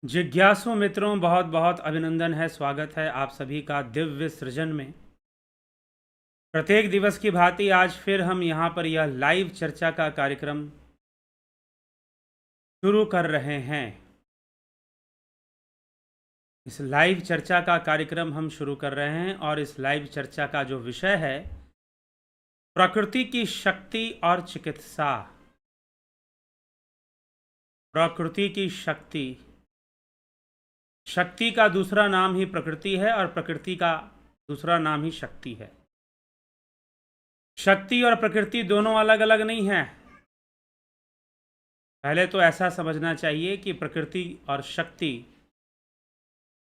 जिज्ञासु मित्रों, बहुत बहुत अभिनंदन है, स्वागत है आप सभी का दिव्य सृजन में। प्रत्येक दिवस की भांति आज फिर हम यहाँ पर यह लाइव चर्चा का कार्यक्रम शुरू कर रहे हैं। इस लाइव चर्चा का कार्यक्रम हम शुरू कर रहे हैं और इस लाइव चर्चा का जो विषय है, प्रकृति की शक्ति और चिकित्सा। प्रकृति की शक्ति, शक्ति का दूसरा नाम ही प्रकृति है और प्रकृति का दूसरा नाम ही शक्ति है। शक्ति और प्रकृति दोनों अलग अलग नहीं हैं। पहले तो ऐसा समझना चाहिए कि प्रकृति और शक्ति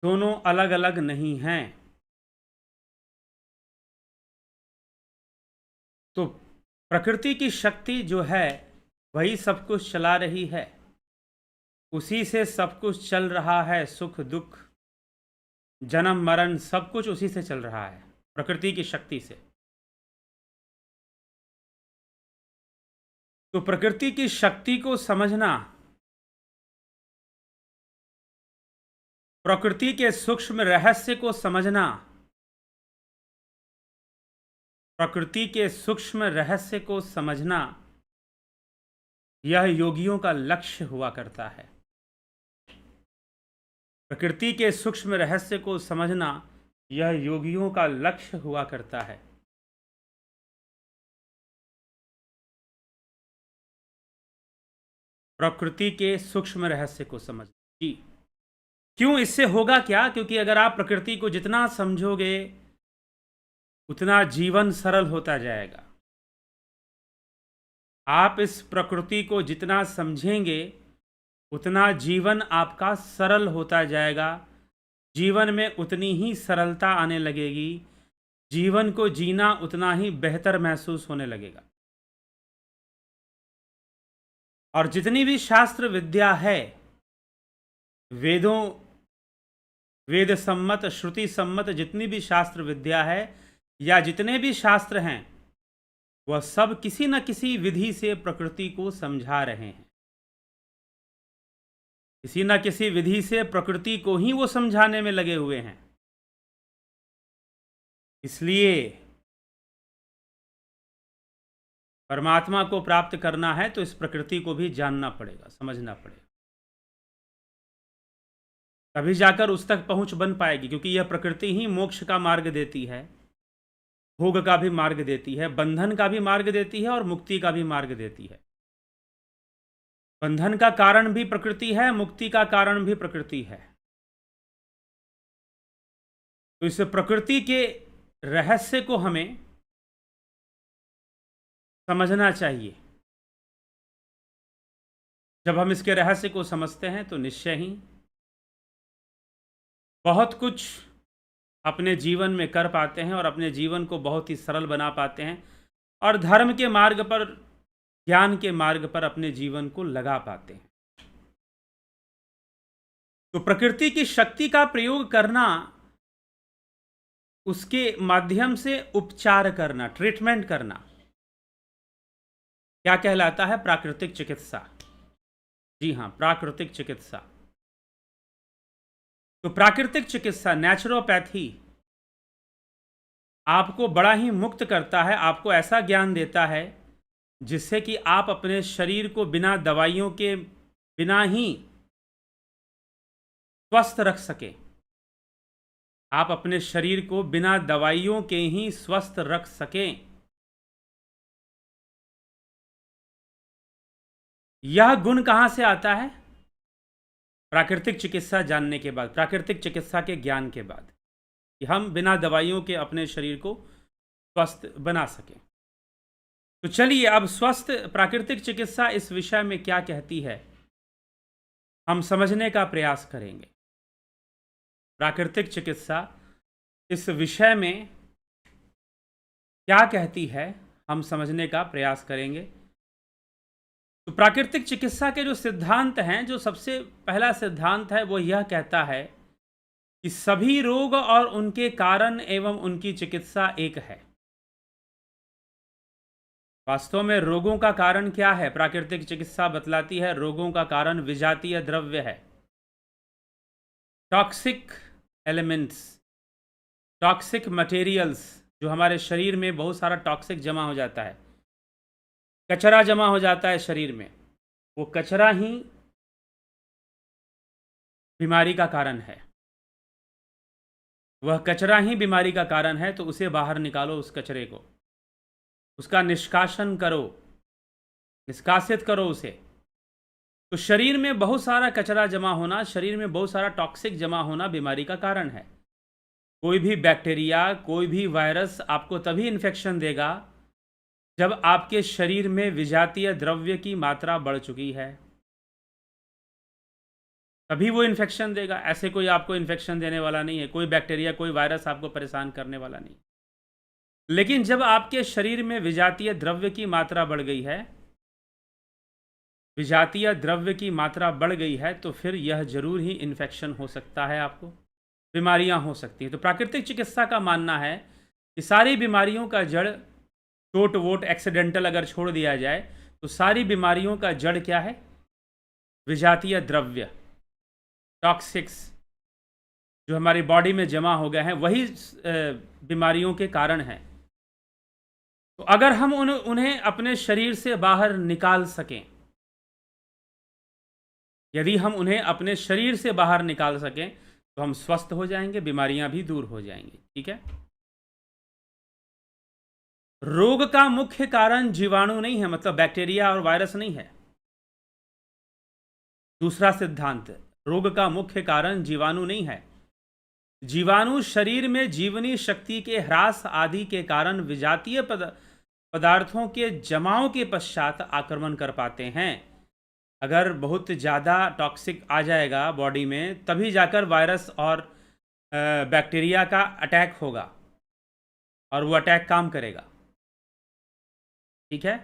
दोनों अलग अलग नहीं हैं। तो प्रकृति की शक्ति जो है वही सब कुछ चला रही है, उसी से सब कुछ चल रहा है। सुख दुख, जन्म मरण, सब कुछ उसी से चल रहा है, प्रकृति की शक्ति से। तो प्रकृति की शक्ति को समझना, प्रकृति के सूक्ष्म रहस्य को समझना, प्रकृति के सूक्ष्म रहस्य को समझना, यह योगियों का लक्ष्य हुआ करता है। प्रकृति के सूक्ष्म रहस्य को समझना यह योगियों का लक्ष्य हुआ करता है। प्रकृति के सूक्ष्म रहस्य को समझना जी। क्यों? इससे होगा क्या? क्योंकि अगर आप प्रकृति को जितना समझोगे उतना जीवन सरल होता जाएगा। आप इस प्रकृति को जितना समझेंगे उतना जीवन आपका सरल होता जाएगा। जीवन में उतनी ही सरलता आने लगेगी, जीवन को जीना उतना ही बेहतर महसूस होने लगेगा। और जितनी भी शास्त्र विद्या है, वेद सम्मत, श्रुति सम्मत जितनी भी शास्त्र विद्या है या जितने भी शास्त्र हैं, वह सब किसी न किसी विधि से प्रकृति को समझा रहे हैं। किसी न किसी विधि से प्रकृति को ही वो समझाने में लगे हुए हैं। इसलिए परमात्मा को प्राप्त करना है तो इस प्रकृति को भी जानना पड़ेगा, समझना पड़ेगा, तभी जाकर उस तक पहुंच बन पाएगी। क्योंकि यह प्रकृति ही मोक्ष का मार्ग देती है, भोग का भी मार्ग देती है, बंधन का भी मार्ग देती है और मुक्ति का भी मार्ग देती है। बंधन का कारण भी प्रकृति है, मुक्ति का कारण भी प्रकृति है। तो इस प्रकृति के रहस्य को हमें समझना चाहिए। जब हम इसके रहस्य को समझते हैं तो निश्चय ही बहुत कुछ अपने जीवन में कर पाते हैं और अपने जीवन को बहुत ही सरल बना पाते हैं और धर्म के मार्ग पर, ज्ञान के मार्ग पर अपने जीवन को लगा पाते हैं। तो प्रकृति की शक्ति का प्रयोग करना, उसके माध्यम से उपचार करना, ट्रीटमेंट करना, क्या कहलाता है? प्राकृतिक चिकित्सा। जी हाँ, प्राकृतिक चिकित्सा। तो प्राकृतिक चिकित्सा, नेचुरोपैथी, आपको बड़ा ही मुक्त करता है, आपको ऐसा ज्ञान देता है जिससे कि आप अपने शरीर को बिना दवाइयों के, बिना ही स्वस्थ रख सके। आप अपने शरीर को बिना दवाइयों के ही स्वस्थ रख सकें। यह गुण कहां से आता है? प्राकृतिक चिकित्सा जानने के बाद, प्राकृतिक चिकित्सा के ज्ञान के बाद, कि हम बिना दवाइयों के अपने शरीर को स्वस्थ बना सकें। तो चलिए, अब स्वस्थ प्राकृतिक चिकित्सा इस विषय में क्या कहती है, हम समझने का प्रयास करेंगे। प्राकृतिक चिकित्सा इस विषय में क्या कहती है, हम समझने का प्रयास करेंगे। तो प्राकृतिक चिकित्सा के जो सिद्धांत हैं, जो सबसे पहला सिद्धांत है वो यह कहता है कि सभी रोग और उनके कारण एवं उनकी चिकित्सा एक है। वास्तव में रोगों का कारण क्या है? प्राकृतिक चिकित्सा बतलाती है रोगों का कारण विजातीय द्रव्य है। टॉक्सिक एलिमेंट्स, टॉक्सिक मटेरियल्स, जो हमारे शरीर में बहुत सारा टॉक्सिक जमा हो जाता है, कचरा जमा हो जाता है शरीर में, वो कचरा ही बीमारी का कारण है। वह कचरा ही बीमारी का कारण है, तो उसे बाहर निकालो, उस कचरे को, उसका निष्कासन करो, निष्कासित करो उसे। तो शरीर में बहुत सारा कचरा जमा होना, शरीर में बहुत सारा टॉक्सिक जमा होना बीमारी का कारण है। कोई भी बैक्टीरिया, कोई भी वायरस आपको तभी इन्फेक्शन देगा जब आपके शरीर में विजातीय द्रव्य की मात्रा बढ़ चुकी है, तभी वो इन्फेक्शन देगा। ऐसे कोई आपको इन्फेक्शन देने वाला नहीं है, कोई बैक्टीरिया, कोई वायरस आपको परेशान करने वाला नहीं। लेकिन जब आपके शरीर में विजातीय द्रव्य की मात्रा बढ़ गई है, विजातीय द्रव्य की मात्रा बढ़ गई है, तो फिर यह जरूर ही इन्फेक्शन हो सकता है, आपको बीमारियां हो सकती हैं। तो प्राकृतिक चिकित्सा का मानना है कि सारी बीमारियों का जड़, चोट वोट एक्सीडेंटल अगर छोड़ दिया जाए, तो सारी बीमारियों का जड़ क्या है? विजातीय द्रव्य, टॉक्सिक्स जो हमारी बॉडी में जमा हो गए हैं, वही बीमारियों के कारण हैं। तो अगर हम उन्हें अपने शरीर से बाहर निकाल सकें, यदि हम उन्हें अपने शरीर से बाहर निकाल सकें, तो हम स्वस्थ हो जाएंगे, बीमारियां भी दूर हो जाएंगी। ठीक है। रोग का मुख्य कारण जीवाणु नहीं है, मतलब बैक्टीरिया और वायरस नहीं है। दूसरा सिद्धांत, रोग का मुख्य कारण जीवाणु नहीं है। जीवाणु शरीर में जीवनी शक्ति के ह्रास आदि के कारण विजातीय पदार्थों के जमाव के पश्चात आक्रमण कर पाते हैं। अगर बहुत ज़्यादा टॉक्सिक आ जाएगा बॉडी में, तभी जाकर वायरस और बैक्टीरिया का अटैक होगा और वो अटैक काम करेगा। ठीक है।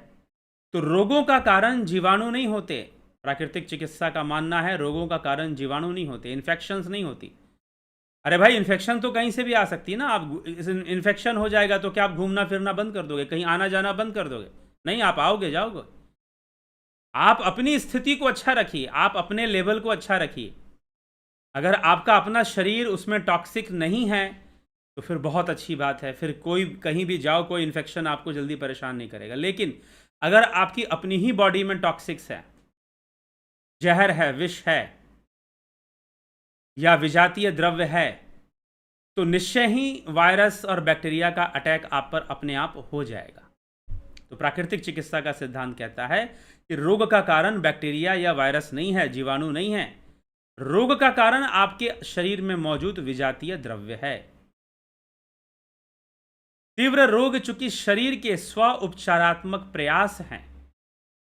तो रोगों का कारण जीवाणु नहीं होते। प्राकृतिक चिकित्सा का मानना है रोगों का कारण जीवाणु नहीं होते, इन्फेक्शंस नहीं होती। अरे भाई, इन्फेक्शन तो कहीं से भी आ सकती है ना। आप इन्फेक्शन हो जाएगा तो क्या आप घूमना फिरना बंद कर दोगे, कहीं आना जाना बंद कर दोगे? नहीं, आप आओगे जाओगे। आप अपनी स्थिति को अच्छा रखिए, आप अपने लेवल को अच्छा रखिए। अगर आपका अपना शरीर उसमें टॉक्सिक नहीं है तो फिर बहुत अच्छी बात है, फिर कोई कहीं भी जाओ, कोई इन्फेक्शन आपको जल्दी परेशान नहीं करेगा। लेकिन अगर आपकी अपनी ही बॉडी में टॉक्सिक्स है, जहर है, विष है या विजातीय द्रव्य है, तो निश्चय ही वायरस और बैक्टीरिया का अटैक आप पर अपने आप हो जाएगा। तो प्राकृतिक चिकित्सा का सिद्धांत कहता है कि रोग का कारण बैक्टीरिया या वायरस नहीं है, जीवाणु नहीं है। रोग का कारण आपके शरीर में मौजूद विजातीय द्रव्य है। तीव्र रोग चूंकि शरीर के स्व उपचारात्मक प्रयास हैं,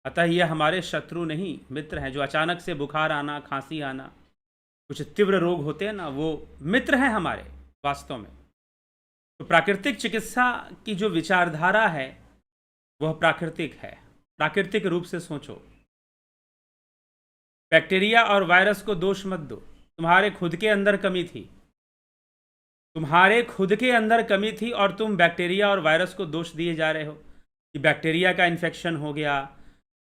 अतः यह हमारे शत्रु नहीं, मित्र हैं। जो अचानक से बुखार आना, खांसी आना, कुछ तीव्र रोग होते हैं ना, वो मित्र हैं हमारे वास्तव में। तो प्राकृतिक चिकित्सा की जो विचारधारा है वह प्राकृतिक है। प्राकृतिक रूप से सोचो। बैक्टीरिया और वायरस को दोष मत दो। तुम्हारे खुद के अंदर कमी थी, तुम्हारे खुद के अंदर कमी थी और तुम बैक्टीरिया और वायरस को दोष दिए जा रहे हो कि बैक्टीरिया का इन्फेक्शन हो गया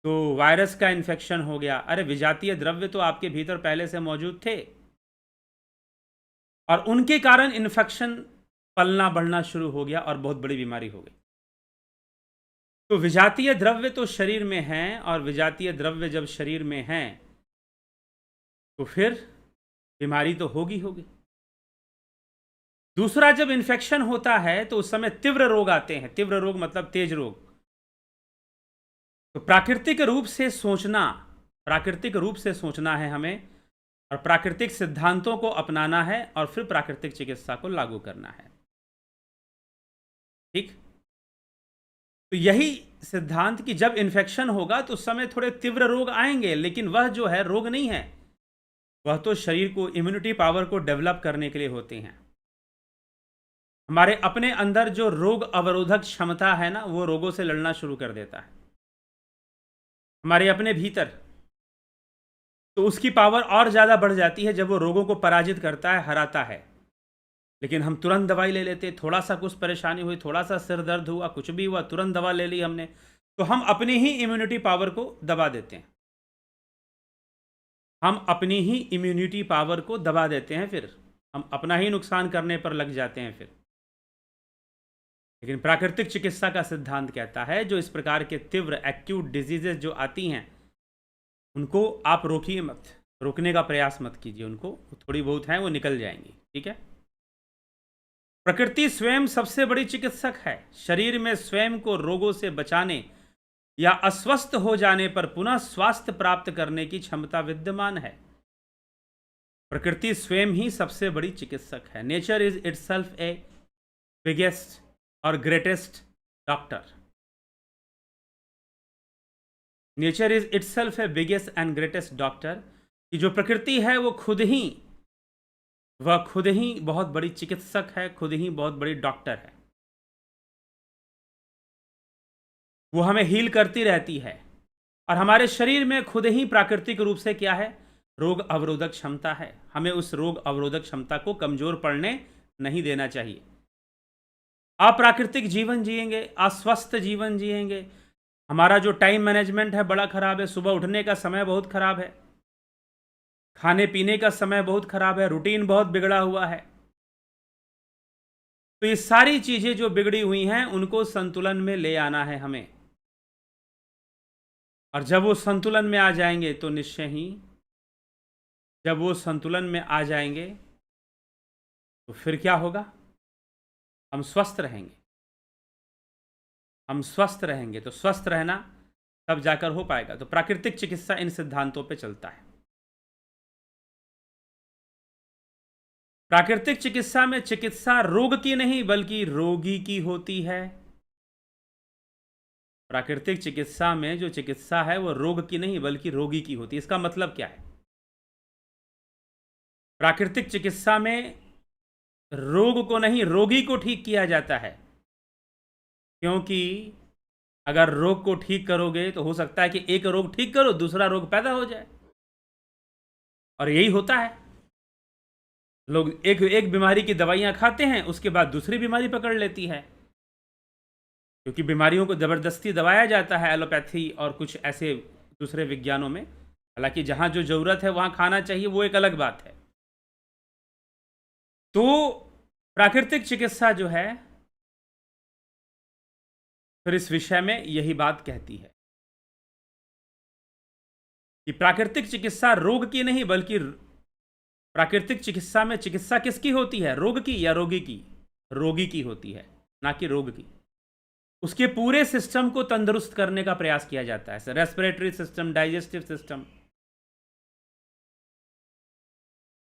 तो वायरस का इन्फेक्शन हो गया। अरे, विजातीय द्रव्य तो आपके भीतर पहले से मौजूद थे और उनके कारण इन्फेक्शन पलना बढ़ना शुरू हो गया और बहुत बड़ी बीमारी हो गई। तो विजातीय द्रव्य तो शरीर में हैं, और विजातीय द्रव्य जब शरीर में हैं तो फिर बीमारी तो होगी। दूसरा, जब इन्फेक्शन होता है तो उस समय तीव्र रोग आते हैं। तीव्र रोग मतलब तेज रोग। तो प्राकृतिक रूप से सोचना है हमें, और प्राकृतिक सिद्धांतों को अपनाना है, और फिर प्राकृतिक चिकित्सा को लागू करना है। ठीक। तो यही सिद्धांत कि जब इन्फेक्शन होगा तो उस समय थोड़े तीव्र रोग आएंगे, लेकिन वह जो है रोग नहीं है, वह तो शरीर को, इम्यूनिटी पावर को डेवलप करने के लिए होते हैं। हमारे अपने अंदर जो रोग अवरोधक क्षमता है ना, वो रोगों से लड़ना शुरू कर देता है हमारे अपने भीतर। तो उसकी पावर और ज़्यादा बढ़ जाती है जब वो रोगों को पराजित करता है, हराता है। लेकिन हम तुरंत दवाई ले लेते, थोड़ा सा कुछ परेशानी हुई, थोड़ा सा सिर दर्द हुआ, कुछ भी हुआ, तुरंत दवा ले ली हमने, तो हम अपनी ही इम्यूनिटी पावर को दबा देते हैं। हम अपनी ही इम्यूनिटी पावर को दबा देते हैं, फिर हम अपना ही नुकसान करने पर लग जाते हैं फिर। लेकिन प्राकृतिक चिकित्सा का सिद्धांत कहता है जो इस प्रकार के तीव्र एक्यूट डिजीजेस जो आती हैं उनको आप रोकिए मत, रोकने का प्रयास मत कीजिए, उनको थोड़ी बहुत हैं वो निकल जाएंगी, ठीक है। प्रकृति स्वयं सबसे बड़ी चिकित्सक है। शरीर में स्वयं को रोगों से बचाने या अस्वस्थ हो जाने पर पुनः स्वास्थ्य प्राप्त करने की क्षमता विद्यमान है। प्रकृति स्वयं ही सबसे बड़ी चिकित्सक है। Nature is itself a biggest और greatest doctor. Nature is itself a biggest and greatest doctor, कि जो प्रकृति है वो वह खुद ही बहुत बड़ी चिकित्सक है, खुद ही बहुत बड़ी डॉक्टर है। वो हमें हील करती रहती है और हमारे शरीर में खुद ही प्राकृतिक रूप से क्या है, रोग अवरोधक क्षमता है। हमें उस रोग अवरोधक क्षमता को कमजोर पड़ने नहीं देना चाहिए। अप्राकृतिक जीवन जिएंगे, अस्वस्थ जीवन जिएंगे, हमारा जो टाइम मैनेजमेंट है बड़ा खराब है, सुबह उठने का समय बहुत खराब है, खाने पीने का समय बहुत खराब है, रूटीन बहुत बिगड़ा हुआ है। तो ये सारी चीजें जो बिगड़ी हुई हैं उनको संतुलन में ले आना है हमें। और जब वो संतुलन में आ जाएंगे तो निश्चय ही जब वो संतुलन में आ जाएंगे तो फिर क्या होगा, हम स्वस्थ रहेंगे। हम स्वस्थ रहेंगे तो स्वस्थ रहना तब जाकर हो पाएगा। तो प्राकृतिक चिकित्सा इन सिद्धांतों पे चलता है। प्राकृतिक चिकित्सा में चिकित्सा रोग की नहीं बल्कि रोगी की होती है। प्राकृतिक चिकित्सा में जो चिकित्सा है वो रोग की नहीं बल्कि रोगी की होती है। इसका मतलब क्या है, प्राकृतिक चिकित्सा में रोग को नहीं रोगी को ठीक किया जाता है। क्योंकि अगर रोग को ठीक करोगे तो हो सकता है कि एक रोग ठीक करो दूसरा रोग पैदा हो जाए, और यही होता है। लोग एक एक बीमारी की दवाइयां खाते हैं, उसके बाद दूसरी बीमारी पकड़ लेती है, क्योंकि बीमारियों को ज़बरदस्ती दबाया जाता है एलोपैथी और कुछ ऐसे दूसरे विज्ञानों में। हालांकि जहां जो ज़रूरत है वहां खाना चाहिए, वो एक अलग बात है। तो प्राकृतिक चिकित्सा जो है फिर इस विषय में यही बात कहती है कि प्राकृतिक चिकित्सा रोग की नहीं बल्कि प्राकृतिक चिकित्सा में चिकित्सा किसकी होती है, रोग की या रोगी की? रोगी की होती है, ना कि रोग की। उसके पूरे सिस्टम को तंदुरुस्त करने का प्रयास किया जाता है, रेस्पिरेटरी सिस्टम, डाइजेस्टिव सिस्टम,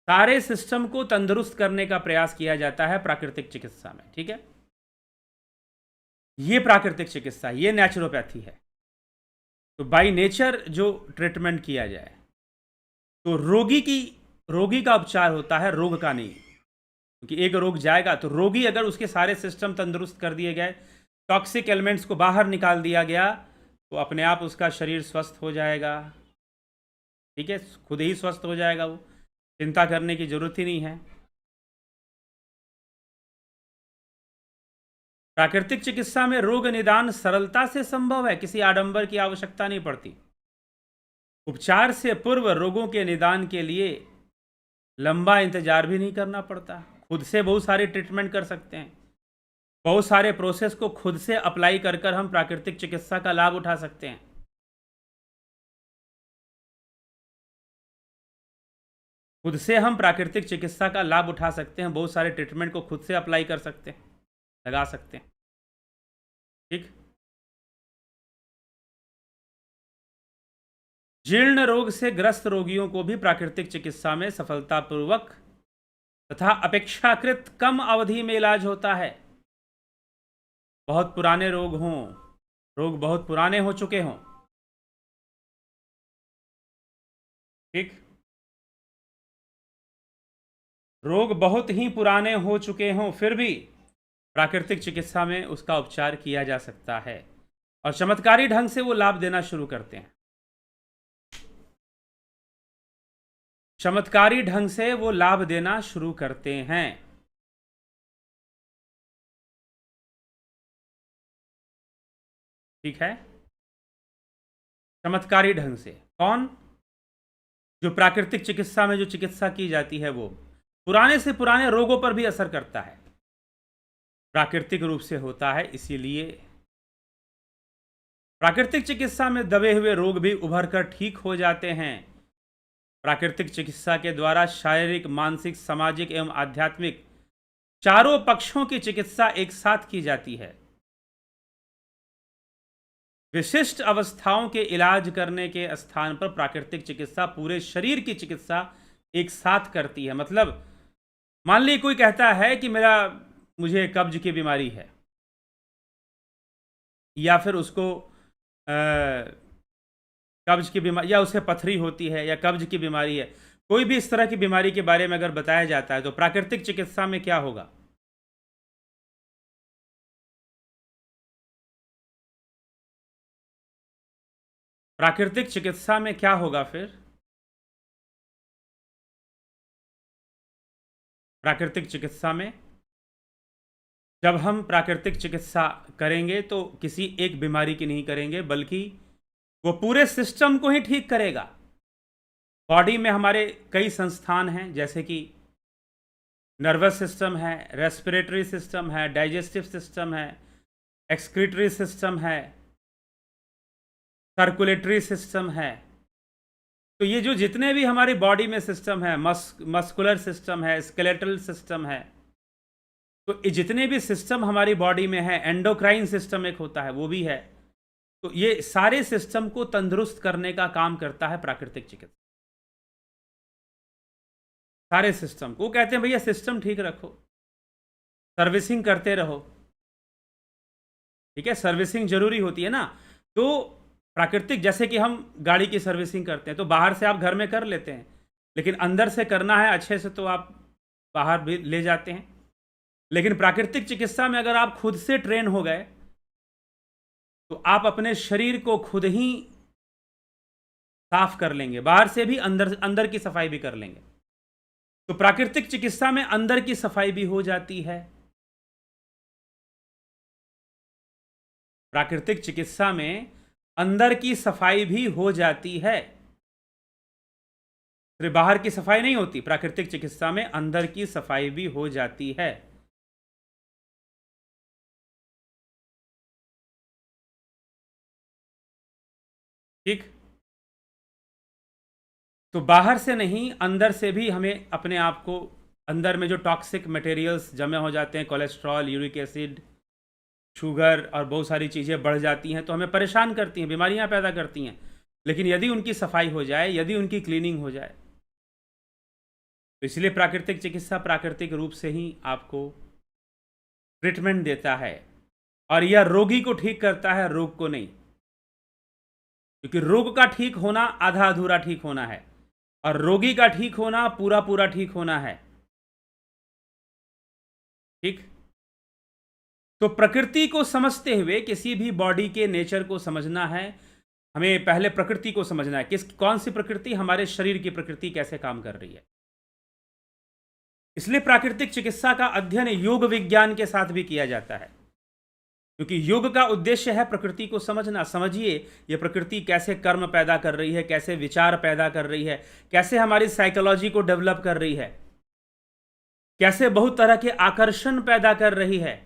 सारे सिस्टम को तंदुरुस्त करने का प्रयास किया जाता है प्राकृतिक चिकित्सा में, ठीक है। ये प्राकृतिक चिकित्सा, ये नेचुरोपैथी है। तो बाय नेचर जो ट्रीटमेंट किया जाए तो रोगी का उपचार होता है, रोग का नहीं। क्योंकि एक रोग जाएगा तो रोगी, अगर उसके सारे सिस्टम तंदुरुस्त कर दिए गए, टॉक्सिक एलिमेंट्स को बाहर निकाल दिया गया, तो अपने आप उसका शरीर स्वस्थ हो जाएगा, ठीक है, खुद ही स्वस्थ हो जाएगा, वो चिंता करने की जरूरत ही नहीं है। प्राकृतिक चिकित्सा में रोग निदान सरलता से संभव है, किसी आडंबर की आवश्यकता नहीं पड़ती। उपचार से पूर्व रोगों के निदान के लिए लंबा इंतजार भी नहीं करना पड़ता। खुद से बहुत सारे ट्रीटमेंट कर सकते हैं, बहुत सारे प्रोसेस को खुद से अप्लाई कर कर हम प्राकृतिक चिकित्सा का लाभ उठा सकते हैं। खुद से हम प्राकृतिक चिकित्सा का लाभ उठा सकते हैं, बहुत सारे ट्रीटमेंट को खुद से अप्लाई कर सकते हैं, लगा सकते हैं, ठीक। जीर्ण रोग से ग्रस्त रोगियों को भी प्राकृतिक चिकित्सा में सफलतापूर्वक तथा अपेक्षाकृत कम अवधि में इलाज होता है। बहुत पुराने रोग हों, रोग बहुत पुराने हो चुके हों, ठीक, रोग बहुत ही पुराने हो चुके हों, फिर भी प्राकृतिक चिकित्सा में उसका उपचार किया जा सकता है और चमत्कारी ढंग से वो लाभ देना शुरू करते हैं। चमत्कारी ढंग से वो लाभ देना शुरू करते हैं, ठीक है। चमत्कारी ढंग से कौन? जो प्राकृतिक चिकित्सा में जो चिकित्सा की जाती है वो पुराने से पुराने रोगों पर भी असर करता है, प्राकृतिक रूप से होता है। इसीलिए प्राकृतिक चिकित्सा में दबे हुए रोग भी उभर कर ठीक हो जाते हैं। प्राकृतिक चिकित्सा के द्वारा शारीरिक, मानसिक, सामाजिक एवं आध्यात्मिक चारों पक्षों की चिकित्सा एक साथ की जाती है। विशिष्ट अवस्थाओं के इलाज करने के स्थान पर प्राकृतिक चिकित्सा पूरे शरीर की चिकित्सा एक साथ करती है। मतलब मान लीजिए कोई कहता है कि मुझे कब्ज की बीमारी है, या फिर उसको कब्ज की बीमारी, या उसे पथरी होती है, या कब्ज की बीमारी है, कोई भी इस तरह की बीमारी के बारे में अगर बताया जाता है तो प्राकृतिक चिकित्सा में क्या होगा? प्राकृतिक चिकित्सा में क्या होगा फिर? प्राकृतिक चिकित्सा में जब हम प्राकृतिक चिकित्सा करेंगे तो किसी एक बीमारी की नहीं करेंगे, बल्कि वो पूरे सिस्टम को ही ठीक करेगा। बॉडी में हमारे कई संस्थान हैं, जैसे कि नर्वस सिस्टम है, रेस्पिरेटरी सिस्टम है, डाइजेस्टिव सिस्टम है, एक्सक्रीटरी सिस्टम है, सर्कुलेटरी सिस्टम है। तो ये जो जितने भी हमारी बॉडी में सिस्टम है, मस्कुलर सिस्टम है, स्केलेटल सिस्टम है, तो ये जितने भी सिस्टम हमारी बॉडी में है, एंडोक्राइन सिस्टम एक होता है वो भी है, तो ये सारे सिस्टम को तंदुरुस्त करने का काम करता है प्राकृतिक चिकित्सा। सारे सिस्टम को कहते हैं भैया सिस्टम ठीक रखो, सर्विसिंग करते रहो। ठीक है, सर्विसिंग जरूरी होती है ना। तो प्राकृतिक, जैसे कि हम गाड़ी की सर्विसिंग करते हैं तो बाहर से आप घर में कर लेते हैं, लेकिन अंदर से करना है अच्छे से तो आप बाहर भी ले जाते हैं। लेकिन प्राकृतिक चिकित्सा में अगर आप खुद से ट्रेन हो गए तो आप अपने शरीर को खुद ही साफ कर लेंगे, बाहर से भी, अंदर की सफाई भी कर लेंगे। तो प्राकृतिक चिकित्सा में अंदर की सफाई भी हो जाती है। प्राकृतिक चिकित्सा में अंदर की सफाई भी हो जाती है, सिर्फ बाहर की सफाई नहीं होती, प्राकृतिक चिकित्सा में अंदर की सफाई भी हो जाती है। ठीक, तो बाहर से नहीं, अंदर से भी हमें अपने आप को, अंदर में जो टॉक्सिक मटेरियल्स जमे हो जाते हैं, कोलेस्ट्रॉल, यूरिक एसिड, शुगर और बहुत सारी चीज़ें बढ़ जाती हैं तो हमें परेशान करती हैं, बीमारियां पैदा करती हैं। लेकिन यदि उनकी सफाई हो जाए, यदि उनकी क्लीनिंग हो जाए, तो इसलिए प्राकृतिक चिकित्सा प्राकृतिक रूप से ही आपको ट्रीटमेंट देता है, और यह रोगी को ठीक करता है, रोग को नहीं। क्योंकि रोग का ठीक होना आधा अधूरा ठीक होना है, और रोगी का ठीक होना पूरा पूरा ठीक होना है। ठीक, तो प्रकृति को समझते हुए किसी भी बॉडी के नेचर को समझना है, हमें पहले प्रकृति को समझना है। कौन सी प्रकृति? हमारे शरीर की प्रकृति कैसे काम कर रही है। इसलिए प्राकृतिक चिकित्सा का अध्ययन योग विज्ञान के साथ भी किया जाता है, क्योंकि योग का उद्देश्य है प्रकृति को समझना। समझिए ये प्रकृति कैसे कर्म पैदा कर रही है, कैसे विचार पैदा कर रही है, कैसे हमारी साइकोलॉजी को डेवलप कर रही है, कैसे बहुत तरह के आकर्षण पैदा कर रही है।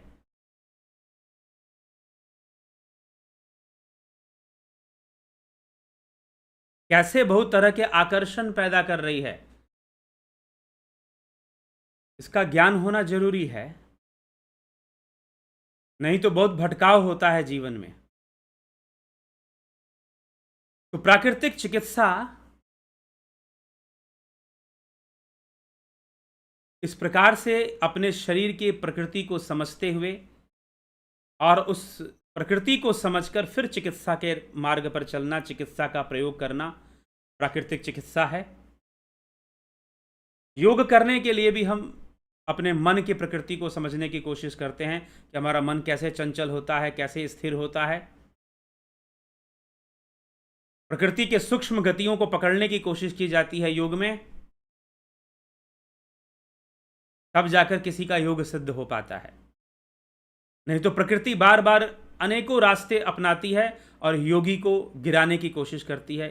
कैसे बहुत तरह के आकर्षण पैदा कर रही है, इसका ज्ञान होना जरूरी है, नहीं तो बहुत भटकाव होता है जीवन में। तो प्राकृतिक चिकित्सा इस प्रकार से अपने शरीर की प्रकृति को समझते हुए और उस प्रकृति को समझकर फिर चिकित्सा के मार्ग पर चलना, चिकित्सा का प्रयोग करना प्राकृतिक चिकित्सा है। योग करने के लिए भी हम अपने मन की प्रकृति को समझने की कोशिश करते हैं कि हमारा मन कैसे चंचल होता है, कैसे स्थिर होता है। प्रकृति के सूक्ष्म गतियों को पकड़ने की कोशिश की जाती है योग में, तब जाकर किसी का योग सिद्ध हो पाता है। नहीं तो प्रकृति बार बार अनेकों रास्ते अपनाती है और योगी को गिराने की कोशिश करती है।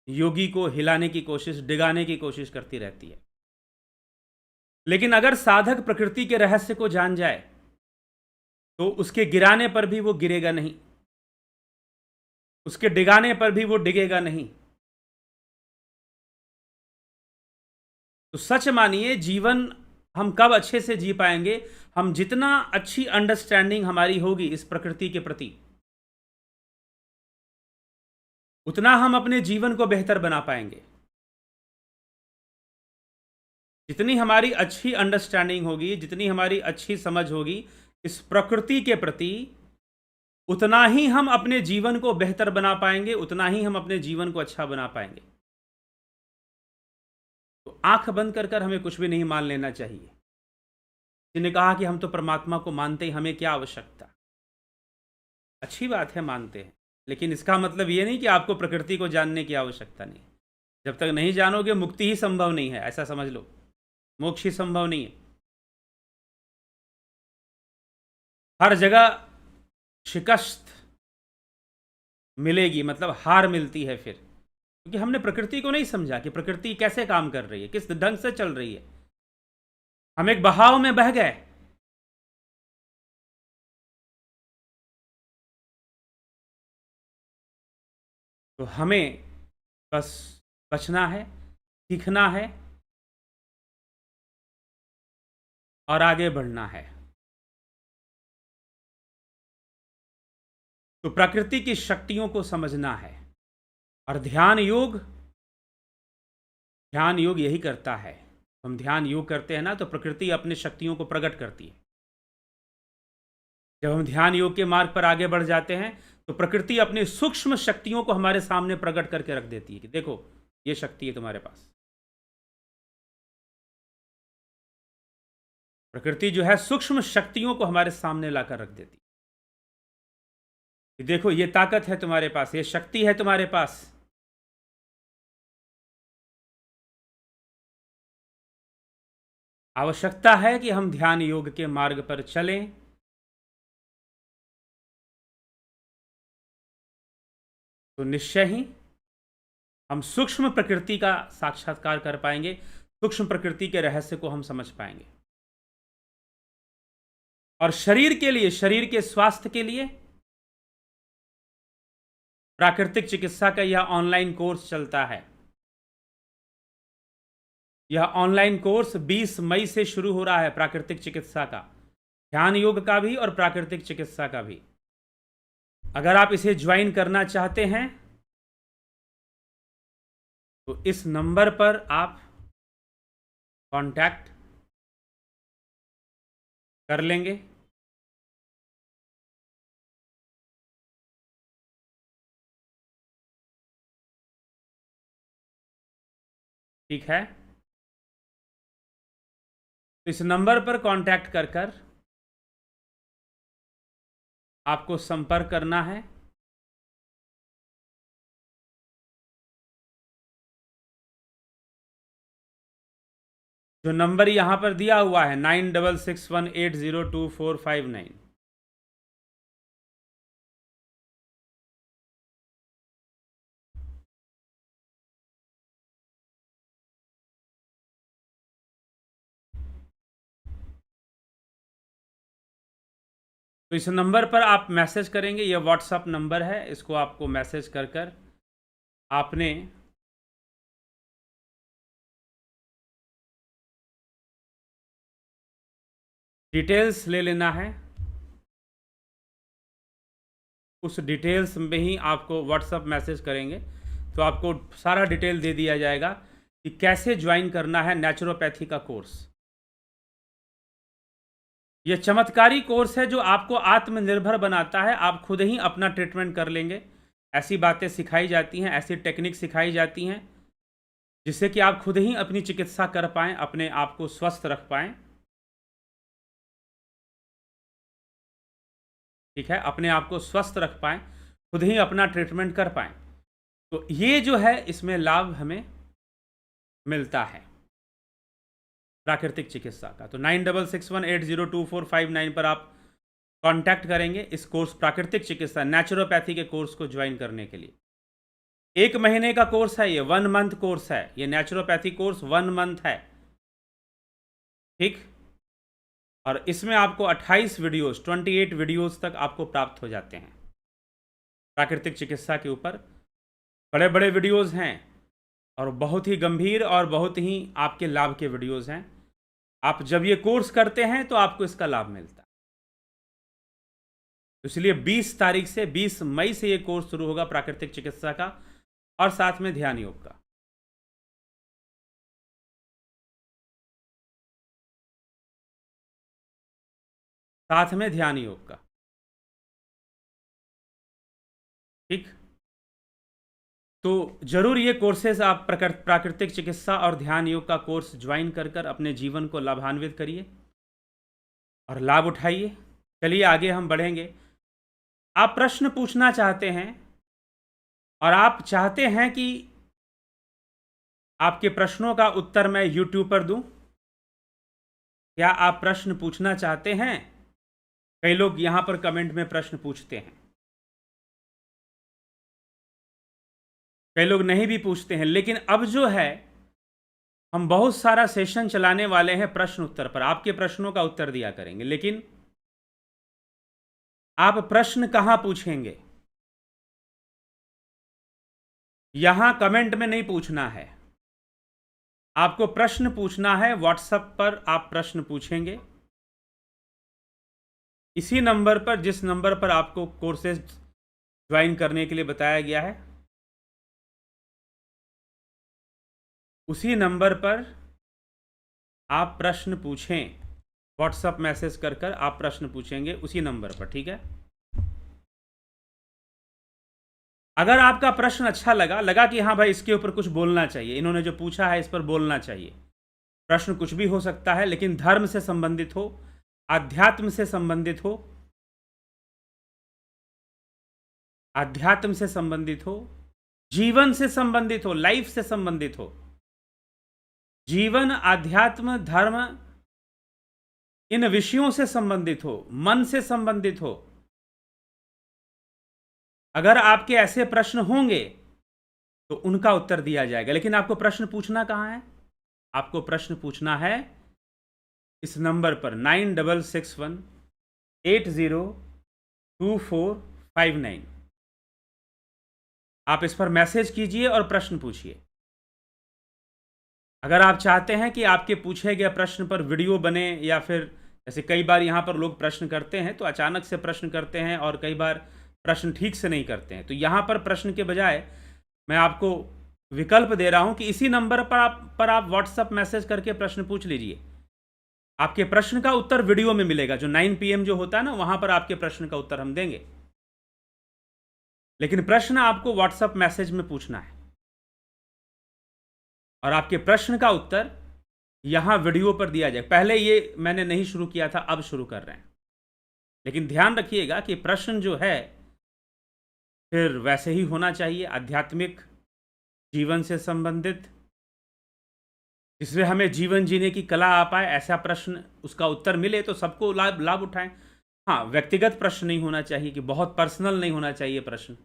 योगी को हिलाने की कोशिश, डिगाने की कोशिश करती रहती है। लेकिन अगर साधक प्रकृति के रहस्य को जान जाए तो उसके गिराने पर भी वो गिरेगा नहीं, उसके डिगाने पर भी वो डिगेगा नहीं। तो सच मानिए, जीवन हम कब अच्छे से जी पाएंगे? हम जितना अच्छी अंडरस्टैंडिंग हमारी होगी इस प्रकृति के प्रति, उतना हम अपने जीवन को बेहतर बना पाएंगे। जितनी हमारी अच्छी अंडरस्टैंडिंग होगी, जितनी हमारी अच्छी समझ होगी इस प्रकृति के प्रति, उतना ही हम अपने जीवन को बेहतर बना पाएंगे, उतना ही हम अपने जीवन को अच्छा बना पाएंगे। तो आंख बंद कर हमें कुछ भी नहीं मान लेना चाहिए। जिन्हें कहा कि हम तो परमात्मा को मानते हैं, हमें क्या आवश्यकता। अच्छी बात है, मानते हैं, लेकिन इसका मतलब ये नहीं कि आपको प्रकृति को जानने की आवश्यकता नहीं। जब तक नहीं जानोगे मुक्ति ही संभव नहीं है, ऐसा समझ लो। मोक्ष ही संभव नहीं है। हर जगह शिकस्त मिलेगी, मतलब हार मिलती है फिर, क्योंकि हमने प्रकृति को नहीं समझा कि प्रकृति कैसे काम कर रही है, किस ढंग से चल रही है। हम एक बहाव में बह गए। तो हमें बस बचना है, सीखना है और आगे बढ़ना है। तो प्रकृति की शक्तियों को समझना है। और ध्यान योग यही करता है। हम ध्यान योग करते हैं ना, तो प्रकृति अपनी शक्तियों को प्रकट करती है। जब हम ध्यान योग के मार्ग पर आगे बढ़ जाते हैं तो प्रकृति अपनी सूक्ष्म शक्तियों को हमारे सामने प्रकट करके रख देती है कि देखो, ये शक्ति है तुम्हारे पास। प्रकृति जो है सूक्ष्म शक्तियों को हमारे सामने लाकर रख देती है कि देखो, ये ताकत है तुम्हारे पास, ये शक्ति है तुम्हारे पास। आवश्यकता है कि हम ध्यान योग के मार्ग पर चलें। तो निश्चय ही हम सूक्ष्म प्रकृति का साक्षात्कार कर पाएंगे, सूक्ष्म प्रकृति के रहस्य को हम समझ पाएंगे। और शरीर के लिए, शरीर के स्वास्थ्य के लिए प्राकृतिक चिकित्सा का यह ऑनलाइन कोर्स चलता है। यह ऑनलाइन कोर्स 20 मई से शुरू हो रहा है, प्राकृतिक चिकित्सा का, ध्यान योग का भी और प्राकृतिक चिकित्सा का भी। अगर आप इसे ज्वाइन करना चाहते हैं तो इस नंबर पर आप कांटेक्ट कर लेंगे। ठीक है, तो इस नंबर पर कांटेक्ट कर आपको संपर्क करना है। जो नंबर यहां पर दिया हुआ है 9661802459। तो इस नंबर पर आप मैसेज करेंगे, यह व्हाट्सएप नंबर है, इसको आपको मैसेज कर आपने डिटेल्स ले लेना है। उस डिटेल्स में ही आपको व्हाट्सएप मैसेज करेंगे तो आपको सारा डिटेल दे दिया जाएगा कि कैसे ज्वाइन करना है नेचुरोपैथी का कोर्स। यह चमत्कारी कोर्स है जो आपको आत्मनिर्भर बनाता है। आप खुद ही अपना ट्रीटमेंट कर लेंगे। ऐसी बातें सिखाई जाती हैं, ऐसी टेक्निक सिखाई जाती हैं जिससे कि आप खुद ही अपनी चिकित्सा कर पाएँ, अपने आप को स्वस्थ रख पाएँ। ठीक है, अपने आप को स्वस्थ रख पाएँ, खुद ही अपना ट्रीटमेंट कर पाएँ। तो ये जो है, इसमें लाभ हमें मिलता है प्राकृतिक चिकित्सा का। तो 9661802459 पर आप कांटेक्ट करेंगे इस कोर्स प्राकृतिक चिकित्सा नेचुरोपैथी के कोर्स को ज्वाइन करने के लिए। 1 महीने का कोर्स है, ये 1 मंथ कोर्स है, ये नेचुरोपैथी कोर्स 1 मंथ है, ठीक। और इसमें आपको 28 वीडियोस, 28 वीडियोस तक आपको प्राप्त हो जाते हैं प्राकृतिक चिकित्सा के ऊपर। बड़े बड़े वीडियोस हैं और बहुत ही गंभीर और बहुत ही आपके लाभ के वीडियोस हैं। आप जब ये कोर्स करते हैं तो आपको इसका लाभ मिलता है। इसलिए 20 तारीख से 20 मई से ये कोर्स शुरू होगा प्राकृतिक चिकित्सा का, और साथ में ध्यान योग का। साथ में ध्यान योग का, ठीक। तो जरूर ये कोर्सेज आप प्राकृतिक चिकित्सा और ध्यान योग का कोर्स ज्वाइन कर कर अपने जीवन को लाभान्वित करिए और लाभ उठाइए। चलिए आगे हम बढ़ेंगे। आप प्रश्न पूछना चाहते हैं और आप चाहते हैं कि आपके प्रश्नों का उत्तर मैं YouTube पर दूं। क्या आप प्रश्न पूछना चाहते हैं? कई लोग यहां पर कमेंट में प्रश्न पूछते हैं, कई लोग नहीं भी पूछते हैं। लेकिन अब जो है, हम बहुत सारा सेशन चलाने वाले हैं प्रश्न उत्तर पर, आपके प्रश्नों का उत्तर दिया करेंगे। लेकिन आप प्रश्न कहां पूछेंगे? यहां कमेंट में नहीं पूछना है, आपको प्रश्न पूछना है व्हाट्सएप पर। आप प्रश्न पूछेंगे इसी नंबर पर, जिस नंबर पर आपको कोर्सेज ज्वाइन करने के लिए बताया गया है, उसी नंबर पर आप प्रश्न पूछें। व्हाट्सएप मैसेज कर कर आप प्रश्न पूछेंगे उसी नंबर पर, ठीक है। अगर आपका प्रश्न अच्छा लगा कि हाँ भाई इसके ऊपर कुछ बोलना चाहिए, इन्होंने जो पूछा है इस पर बोलना चाहिए, प्रश्न कुछ भी हो सकता है, लेकिन धर्म से संबंधित हो, आध्यात्म से संबंधित हो, आध्यात्म से संबंधित हो, जीवन से संबंधित हो, लाइफ से संबंधित हो, जीवन, आध्यात्म, धर्म, इन विषयों से संबंधित हो, मन से संबंधित हो, अगर आपके ऐसे प्रश्न होंगे तो उनका उत्तर दिया जाएगा। लेकिन आपको प्रश्न पूछना कहां है? आपको प्रश्न पूछना है इस नंबर पर 9661802459। आप इस पर मैसेज कीजिए और प्रश्न पूछिए। अगर आप चाहते हैं कि आपके पूछे गए प्रश्न पर वीडियो बने, या फिर जैसे कई बार यहाँ पर लोग प्रश्न करते हैं तो अचानक से प्रश्न करते हैं और कई बार प्रश्न ठीक से नहीं करते हैं, तो यहाँ पर प्रश्न के बजाय मैं आपको विकल्प दे रहा हूँ कि इसी नंबर पर आप व्हाट्सएप मैसेज करके प्रश्न पूछ लीजिए। आपके प्रश्न का उत्तर वीडियो में मिलेगा, जो 9 PM जो होता है ना, वहाँ पर आपके प्रश्न का उत्तर हम देंगे। लेकिन प्रश्न आपको व्हाट्सएप मैसेज में पूछना है और आपके प्रश्न का उत्तर यहां वीडियो पर दिया जाए। पहले ये मैंने नहीं शुरू किया था, अब शुरू कर रहे हैं। लेकिन ध्यान रखिएगा कि प्रश्न जो है फिर वैसे ही होना चाहिए, आध्यात्मिक, जीवन से संबंधित, जिसमें हमें जीवन जीने की कला आ पाए, ऐसा प्रश्न, उसका उत्तर मिले तो सबको लाभ लाभ उठाएं। हाँ, व्यक्तिगत प्रश्न नहीं होना चाहिए, कि बहुत पर्सनल नहीं होना चाहिए प्रश्न,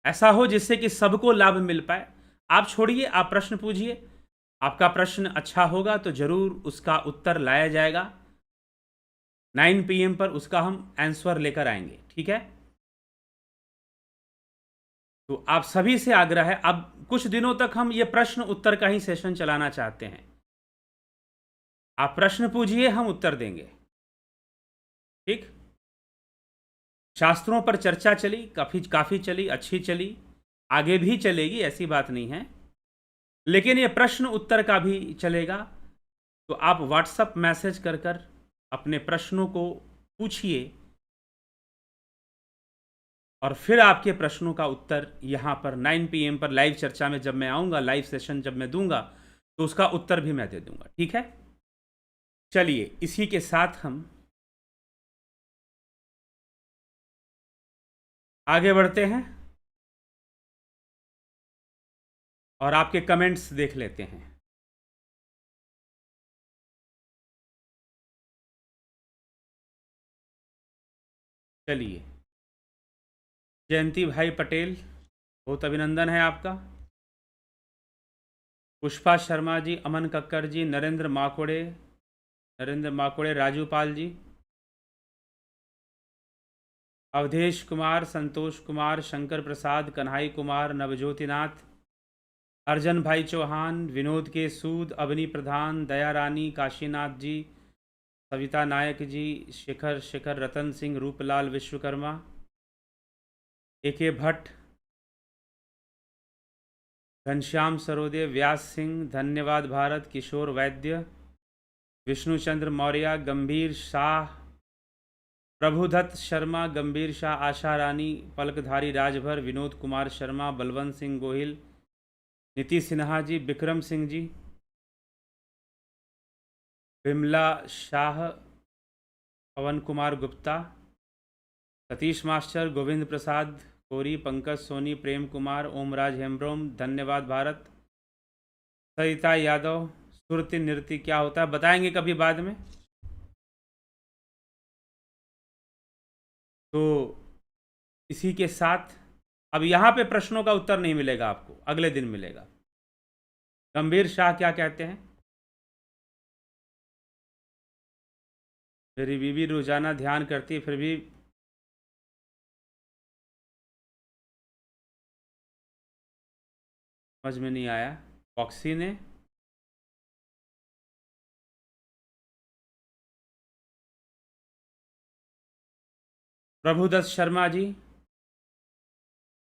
ऐसा हो जिससे कि सबको लाभ मिल पाए। आप छोड़िए, आप प्रश्न पूछिए, आपका प्रश्न अच्छा होगा तो जरूर उसका उत्तर लाया जाएगा। 9 PM पर उसका हम आंसर लेकर आएंगे, ठीक है। तो आप सभी से आग्रह है, अब कुछ दिनों तक हम ये प्रश्न उत्तर का ही सेशन चलाना चाहते हैं। आप प्रश्न पूछिए, हम उत्तर देंगे, ठीक। शास्त्रों पर चर्चा चली, काफी चली, अच्छी चली, आगे भी चलेगी, ऐसी बात नहीं है। लेकिन ये प्रश्न उत्तर का भी चलेगा। तो आप व्हाट्सएप मैसेज कर कर अपने प्रश्नों को पूछिए और फिर आपके प्रश्नों का उत्तर यहाँ पर 9 PM पर लाइव चर्चा में जब मैं आऊँगा, लाइव सेशन जब मैं दूंगा, तो उसका उत्तर भी मैं दे दूंगा, ठीक है। चलिए इसी के साथ हम आगे बढ़ते हैं और आपके कमेंट्स देख लेते हैं। चलिए, जयंती भाई पटेल, बहुत अभिनंदन है आपका। पुष्पा शर्मा जी, अमन कक्कर जी, नरेंद्र माकोड़े, राजू पाल जी, अवधेश कुमार, संतोष कुमार, शंकर प्रसाद, कन्हाई कुमार, नवज्योतिनाथ, अर्जन भाई चौहान, विनोद के सूद, अवनी प्रधान, दया रानी, काशीनाथ जी, सविता नायक जी, शेखर रतन सिंह, रूपलाल विश्वकर्मा, AK भट्ट, घनश्याम सरोदे, व्यास सिंह, धन्यवाद भारत, किशोर वैद्य, विष्णुचंद्र मौर्य, गंभीर शाह, प्रभुदत्त शर्मा, गंभीर शाह, आशा रानी, पलकधारी राजभर, विनोद कुमार शर्मा, बलवंत सिंह गोहिल, नीतीश सिन्हा जी, विक्रम सिंह जी, विमला शाह, पवन कुमार गुप्ता, सतीश मास्टर, गोविंद प्रसाद कोरी, पंकज सोनी, प्रेम कुमार, ओमराज हेम्ब्रोम, धन्यवाद भारत, सरिता यादव, सुरति नृत्य क्या होता है बताएंगे कभी बाद में। तो इसी के साथ अब यहाँ पे प्रश्नों का उत्तर नहीं मिलेगा आपको, अगले दिन मिलेगा। गंभीर शाह क्या कहते हैं? मेरी बीवी रोजाना ध्यान करती है फिर भी समझ में नहीं आया। ऑक्सी ने प्रभुदत्त शर्मा जी,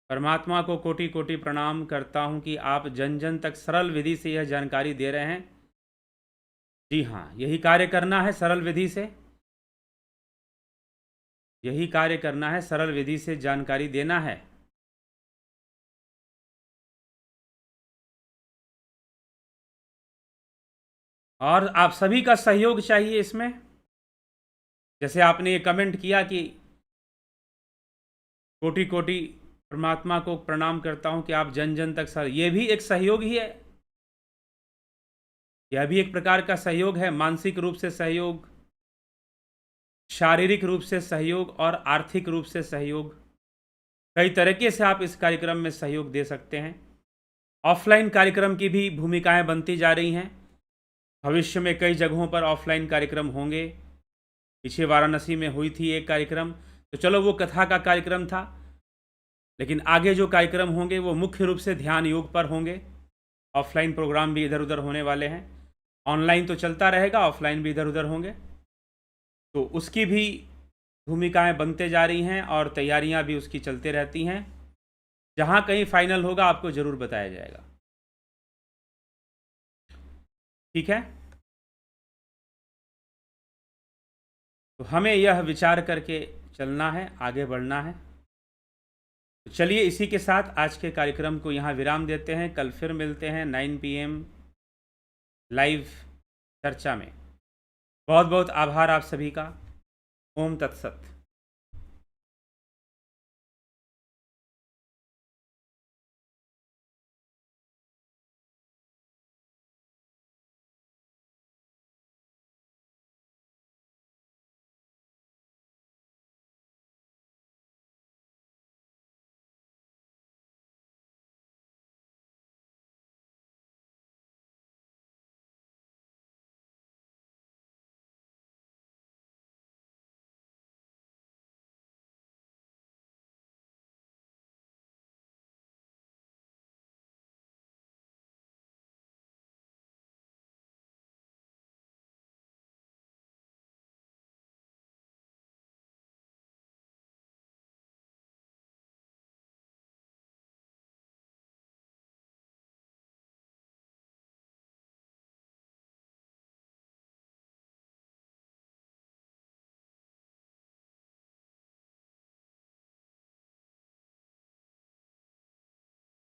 परमात्मा को कोटि कोटि प्रणाम करता हूं कि आप जन जन तक सरल विधि से यह जानकारी दे रहे हैं। जी हाँ, यही कार्य करना है, सरल विधि से यही कार्य करना है, सरल विधि से जानकारी देना है। और आप सभी का सहयोग चाहिए इसमें। जैसे आपने ये कमेंट किया कि कोटि कोटि परमात्मा को प्रणाम करता हूं कि आप जन जन तक सर, ये भी एक सहयोग ही है। यह भी एक प्रकार का सहयोग है, मानसिक रूप से सहयोग, शारीरिक रूप से सहयोग और आर्थिक रूप से सहयोग। कई तरीके से आप इस कार्यक्रम में सहयोग दे सकते हैं। ऑफलाइन कार्यक्रम की भी भूमिकाएं बनती जा रही हैं। भविष्य में कई जगहों पर ऑफलाइन कार्यक्रम होंगे। पीछे वाराणसी में हुई थी एक कार्यक्रम, तो चलो वो कथा का कार्यक्रम था, लेकिन आगे जो कार्यक्रम होंगे वो मुख्य रूप से ध्यान योग पर होंगे। ऑफलाइन प्रोग्राम भी इधर उधर होने वाले हैं। ऑनलाइन तो चलता रहेगा, ऑफलाइन भी इधर उधर होंगे। तो उसकी भी भूमिकाएं बनते जा रही हैं और तैयारियां भी उसकी चलते रहती हैं। जहां कहीं फाइनल होगा आपको ज़रूर बताया जाएगा। ठीक है, तो हमें यह विचार करके चलना है, आगे बढ़ना है। तो चलिए इसी के साथ आज के कार्यक्रम को यहाँ विराम देते हैं। कल फिर मिलते हैं 9 PM लाइव चर्चा में। बहुत बहुत आभार आप सभी का। ओम तत्सत।